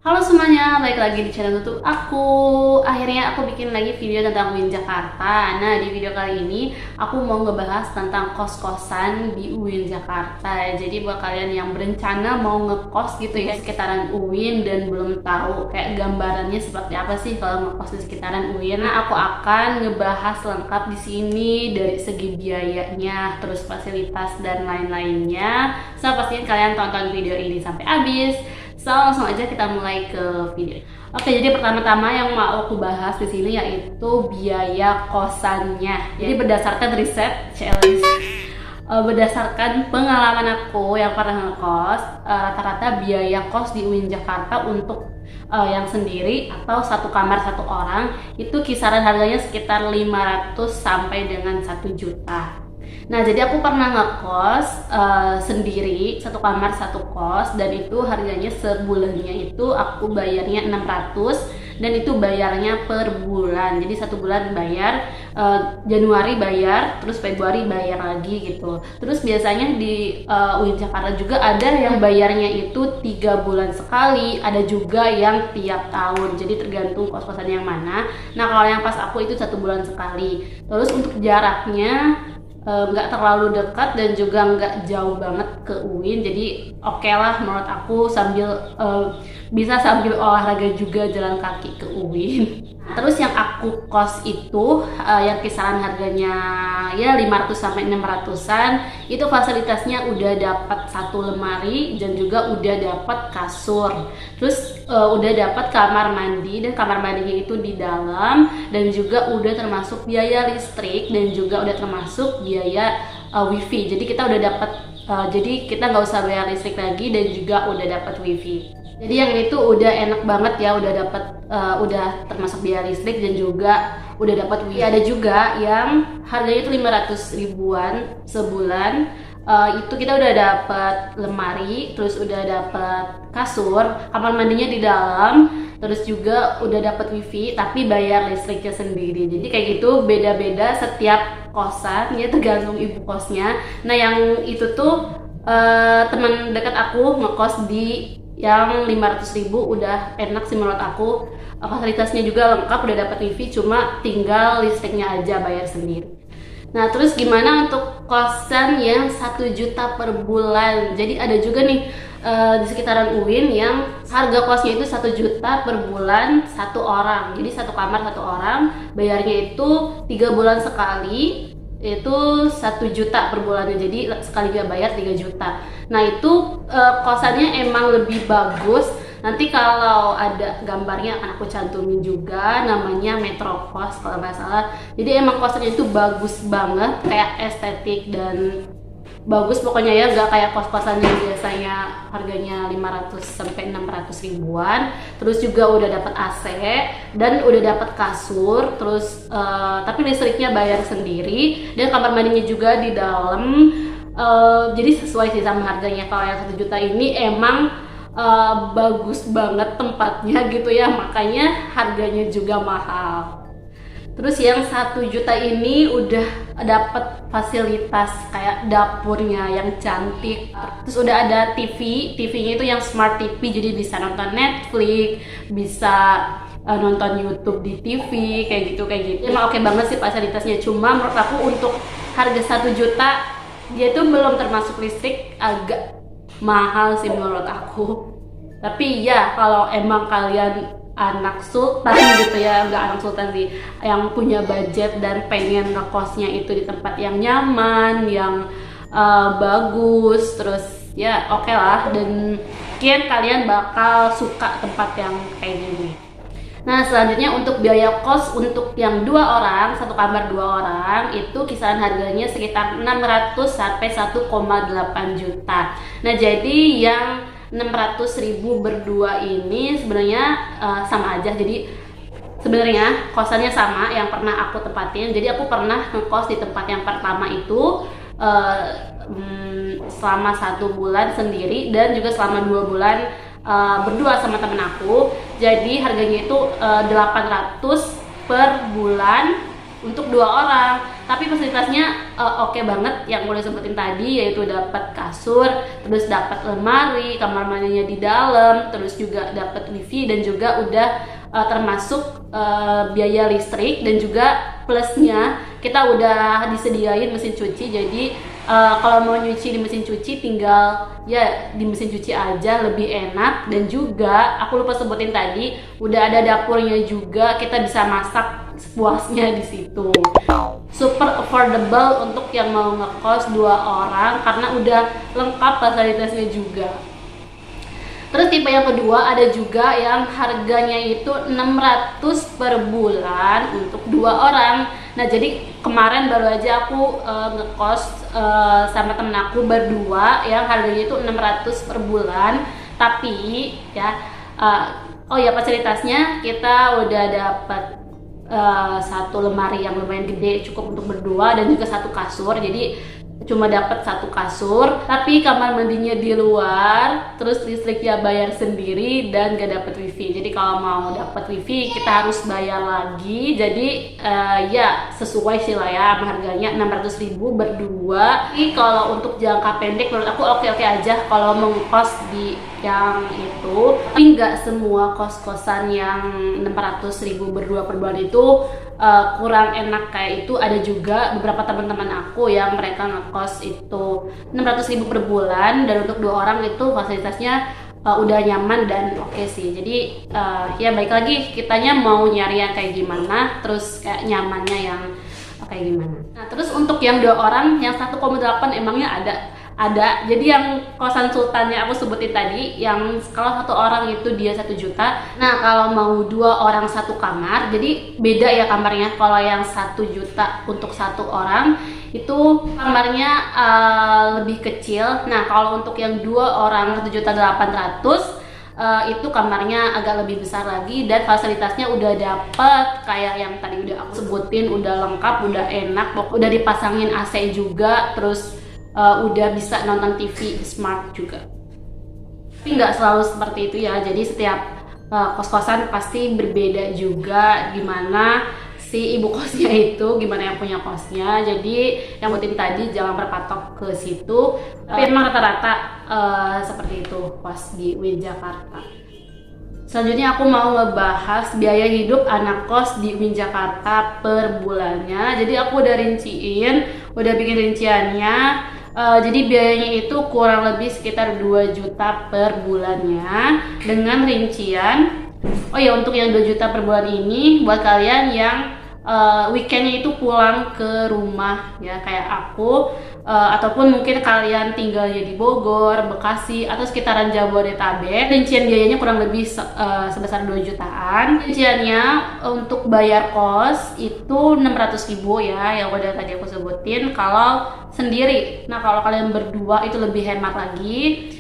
Halo semuanya, balik lagi di channel YouTube aku. Akhirnya aku bikin lagi video tentang UIN Jakarta. Nah, di video kali ini aku mau ngebahas tentang kos-kosan di UIN Jakarta. Jadi buat kalian yang berencana mau ngekos gitu ya sekitaran UIN dan belum tahu kayak gambarannya seperti apa sih kalau ngekos di sekitaran UIN. Nah, aku akan ngebahas lengkap di sini dari segi biayanya, terus fasilitas dan lain-lainnya. So, pastiin kalian tonton video ini sampai habis. So, langsung aja kita mulai ke video. Oke, jadi pertama-tama yang mau aku bahas di sini yaitu biaya kosannya. Jadi berdasarkan riset challenge, berdasarkan pengalaman aku yang pernah ngekos, rata-rata biaya kos di UIN Jakarta untuk yang sendiri atau satu kamar satu orang itu kisaran harganya sekitar 500 sampai dengan 1 juta. Nah, jadi aku pernah ngekos sendiri, satu kamar satu kos, dan itu harganya sebulannya itu aku bayarnya 600 dan itu bayarnya per bulan. Jadi satu bulan bayar, Januari bayar, terus Februari bayar lagi gitu. Terus biasanya di UIN Jakarta juga ada yang bayarnya itu 3 bulan sekali, ada juga yang tiap tahun. Jadi tergantung kos-kosan yang mana. Nah, kalau yang pas aku itu 1 bulan sekali. Terus untuk jaraknya nggak terlalu dekat dan juga nggak jauh banget ke UIN, jadi oke lah menurut aku, sambil bisa sambil olahraga juga jalan kaki ke UIN. Terus yang aku kos itu yang kisaran harganya ya 500 sampai 600-an, itu fasilitasnya udah dapat satu lemari dan juga udah dapat kasur. Terus udah dapat kamar mandi, dan kamar mandinya itu di dalam, dan juga udah termasuk biaya listrik dan juga udah termasuk biaya wifi. Jadi kita udah dapat jadi kita nggak usah bayar listrik lagi dan juga udah dapat wifi. Jadi yang itu udah enak banget ya, udah dapat udah termasuk biaya listrik dan juga udah dapat wifi. Ada juga yang harganya itu 500 ribuan sebulan. Itu kita udah dapat lemari, terus udah dapat kasur, kamar mandinya di dalam, terus juga udah dapat wifi tapi bayar listriknya sendiri. Jadi kayak gitu, beda-beda setiap kosan ya, tergantung ibu kosnya. Nah, yang itu tuh teman dekat aku ngekos di yang 500 ribu, udah enak sih menurut aku. Fasilitasnya juga lengkap, udah dapat wifi, cuma tinggal listriknya aja bayar sendiri. Nah, terus gimana untuk kosan yang 1 juta per bulan? Jadi ada juga nih di sekitaran UIN yang harga kosnya itu 1 juta per bulan satu orang. Jadi satu kamar satu orang, bayarnya itu 3 bulan sekali, itu 1 juta per bulannya. Jadi sekali dia bayar 3 juta. Nah, itu kosannya emang lebih bagus. Nanti kalau ada gambarnya akan aku cantumin juga, namanya Metropos kalau nggak salah. Jadi emang kosannya itu bagus banget, kayak estetik dan bagus pokoknya ya, nggak kayak kos-kosan yang biasanya harganya 500 sampai 600 ribuan. Terus juga udah dapat AC dan udah dapat kasur, terus tapi listriknya bayar sendiri, dan kamar mandinya juga di dalam. Jadi sesuai sih sama harganya. Kalau yang 1 juta ini emang bagus banget tempatnya gitu ya, makanya harganya juga mahal. Terus yang 1 juta ini udah dapat fasilitas kayak dapurnya yang cantik, terus udah ada TV-nya itu yang smart TV, jadi bisa nonton Netflix, bisa nonton YouTube di TV, kayak gitu. Emang oke banget sih fasilitasnya. Cuma menurut aku untuk harga 1 juta, dia tuh belum termasuk listrik, agak mahal sih menurut aku. Tapi ya kalau emang kalian anak sultan gitu ya, nggak anak sultan sih, yang punya budget dan pengen ngekosnya itu di tempat yang nyaman, yang bagus, terus ya oke lah, dan mungkin kalian bakal suka tempat yang kayak gini. Nah, selanjutnya untuk biaya kos untuk yang 2 orang, satu kamar 2 orang, itu kisaran harganya sekitar 600 sampai 1,8 juta. Nah, jadi yang 600 ribu berdua ini sebenarnya sama aja. Jadi sebenarnya kosannya sama yang pernah aku tempatin. Jadi aku pernah ngekos di tempat yang pertama itu selama 1 bulan sendiri, dan juga selama 2 bulan berdua sama temen aku. Jadi harganya itu 800 per bulan, untuk 2 orang. Tapi fasilitasnya oke banget yang udah sebutin tadi, yaitu dapat kasur, terus dapat lemari, kamar mandinya di dalam, terus juga dapat wifi, dan juga udah termasuk biaya listrik, dan juga plusnya kita udah disediain mesin cuci. Jadi kalau mau nyuci di mesin cuci tinggal ya di mesin cuci aja, lebih enak. Dan juga aku lupa sebutin tadi, udah ada dapurnya juga, kita bisa masak sepuasnya di situ. Super affordable untuk yang mau ngekos 2 orang karena udah lengkap fasilitasnya juga. Terus tipe yang kedua ada juga yang harganya itu 600 per bulan untuk 2 orang. Nah, jadi kemarin baru aja aku ngekos sama temen aku berdua yang harganya itu 600 per bulan. Tapi ya oh ya, fasilitasnya kita udah dapat satu lemari yang lumayan gede, cukup untuk berdua, dan juga satu kasur. Jadi cuma dapat satu kasur, tapi kamar mandinya di luar, terus listriknya bayar sendiri, dan gak dapat wifi. Jadi kalau mau dapat wifi kita harus bayar lagi. Jadi ya sesuai sih lah ya harganya 600.000 berdua. Tapi kalau untuk jangka pendek menurut aku oke-oke aja kalau mau ngekos di yang itu. Tapi nggak semua kos-kosan yang 600.000 berdua per bulan itu kurang enak kayak itu. Ada juga beberapa teman-teman aku yang mereka ngekos itu 600.000 per bulan, dan untuk 2 orang itu fasilitasnya udah nyaman dan oke sih. Jadi ya baik lagi kitanya mau nyari yang kayak gimana, terus kayak nyamannya yang kayak gimana. Nah, terus untuk yang 2 orang yang 1,8 emangnya ada. Jadi yang kosan sultannya aku sebutin tadi, yang kalau 1 orang itu dia 1 juta. Nah, kalau mau 2 orang 1 kamar, jadi beda ya kamarnya. Kalau yang 1 juta untuk 1 orang itu kamarnya lebih kecil. Nah, kalau untuk yang 2 orang 1.800.000 itu kamarnya agak lebih besar lagi, dan fasilitasnya udah dapet kayak yang tadi udah aku sebutin, udah lengkap, udah enak, udah dipasangin AC juga, terus udah bisa nonton TV smart juga. Tapi nggak selalu seperti itu ya, jadi setiap kos-kosan pasti berbeda juga gimana si ibu kosnya itu, gimana yang punya kosnya. Jadi yang penting tadi jangan berpatok ke situ, tapi emang rata-rata seperti itu kos di UIN Jakarta. Selanjutnya aku mau ngebahas biaya hidup anak kos di UIN Jakarta per bulannya. Jadi aku udah udah bikin rinciannya. Jadi biayanya itu kurang lebih sekitar 2 juta per bulannya dengan rincian. Oh ya, untuk yang 2 juta per bulan ini buat kalian yang weekendnya itu pulang ke rumah ya kayak aku, ataupun mungkin kalian tinggalnya di Bogor, Bekasi, atau sekitaran Jabodetabek. Rincian biayanya kurang lebih sebesar 2 jutaan. Rinciannya untuk bayar kos itu 600.000 ya, yang udah tadi aku sebutin kalau sendiri. Nah, kalau kalian berdua itu lebih hemat lagi,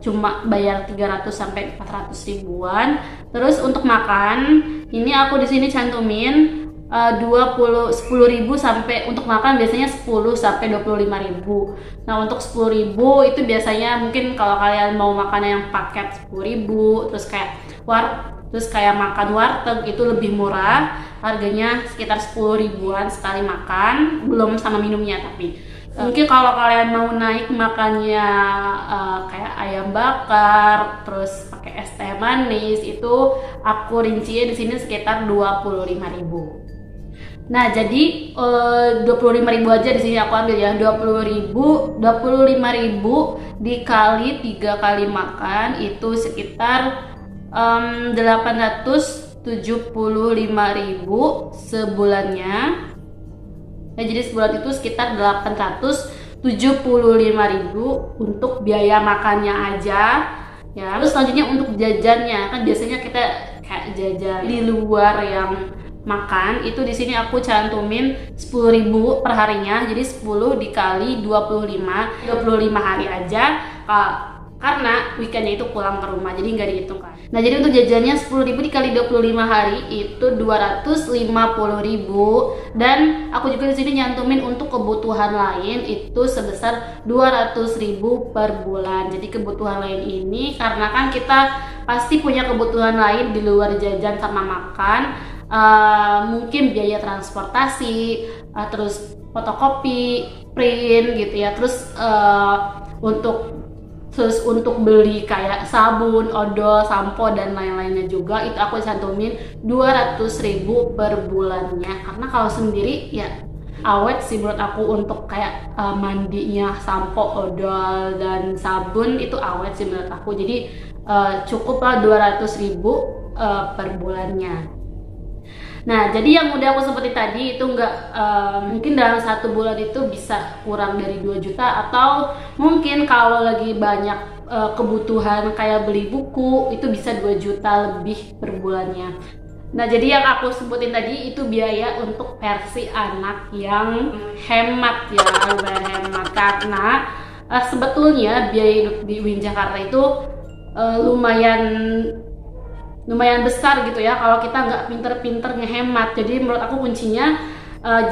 cuma bayar 300 sampai 400 ribuan. Terus untuk makan, ini aku di sini cantumin 10.000 sampai untuk makan biasanya 10 sampai 25.000. Nah, untuk 10.000 itu biasanya mungkin kalau kalian mau makan yang paket 10.000, terus kayak makan warteg itu lebih murah, harganya sekitar 10 ribuan sekali makan, belum sama minumnya. Tapi mungkin kalau kalian mau naik makannya kayak ayam bakar, terus pakai es teh manis, itu aku rinciin di sini sekitar 25.000. Nah, jadi 25.000 aja di sini aku ambil ya. 25.000 dikali 3 kali makan itu sekitar 875.000 sebulannya. Nah, jadi sebulan itu sekitar 875.000 untuk biaya makannya aja ya. Terus selanjutnya untuk jajannya, kan biasanya kita kayak jajan di luar yang makan itu, di sini aku cantumin 10.000 per harinya. Jadi 10 dikali 25 hari aja, karena weekendnya itu pulang ke rumah, jadi nggak dihitung kan. Nah, jadi untuk jajannya 10.000 dikali 25 hari itu 250.000, dan aku juga di sini nyantumin untuk kebutuhan lain itu sebesar 200.000 per bulan. Jadi kebutuhan lain ini karena kan kita pasti punya kebutuhan lain di luar jajan sama makan. mungkin biaya transportasi, terus fotokopi, print gitu ya, untuk beli kayak sabun, odol, sampo dan lain-lainnya juga itu aku cantumin 200.000 per bulannya. Karena kalau sendiri ya awet sih menurut aku, untuk kayak mandinya sampo, odol dan sabun itu awet sih menurut aku. Jadi cukup lah 200.000 per bulannya. Nah, jadi yang udah aku sebutin tadi itu mungkin dalam 1 bulan itu bisa kurang dari 2 juta, atau mungkin kalau lagi banyak kebutuhan kayak beli buku itu bisa 2 juta lebih per bulannya. Nah, jadi yang aku sebutin tadi itu biaya untuk versi anak yang hemat ya, lumayan hemat, karena sebetulnya biaya hidup di UIN Jakarta itu lumayan besar gitu ya kalau kita nggak pinter-pinter ngehemat. Jadi menurut aku kuncinya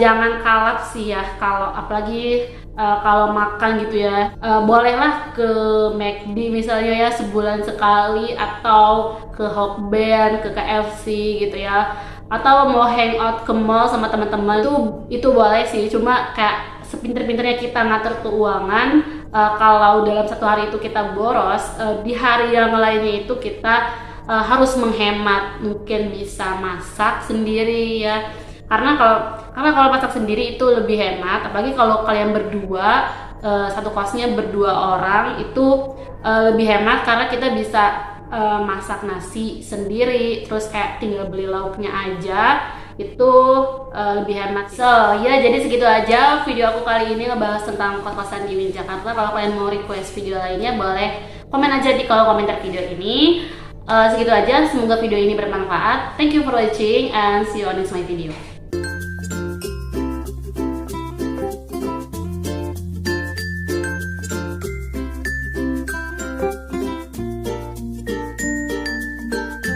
jangan kalap sih ya, kalau apalagi kalau makan gitu ya. Bolehlah ke McD misalnya ya sebulan sekali, atau ke Hokben, ke KFC gitu ya, atau mau hangout ke mall sama teman-teman itu boleh sih. Cuma kayak sepinter-pinternya kita ngatur keuangan, kalau dalam 1 hari itu kita boros, di hari yang lainnya itu kita harus menghemat. Mungkin bisa masak sendiri ya, karena kalau masak sendiri itu lebih hemat, apalagi kalau kalian berdua, satu kosnya berdua orang itu lebih hemat, karena kita bisa masak nasi sendiri, terus kayak tinggal beli lauknya aja, itu lebih hemat. So ya, jadi segitu aja video aku kali ini ngebahas tentang kos-kosan di UIN Jakarta. Kalau kalian mau request video lainnya boleh komen aja di kolom komentar video ini. Segitu aja, semoga video ini bermanfaat. Thank you for watching and see you on next my video.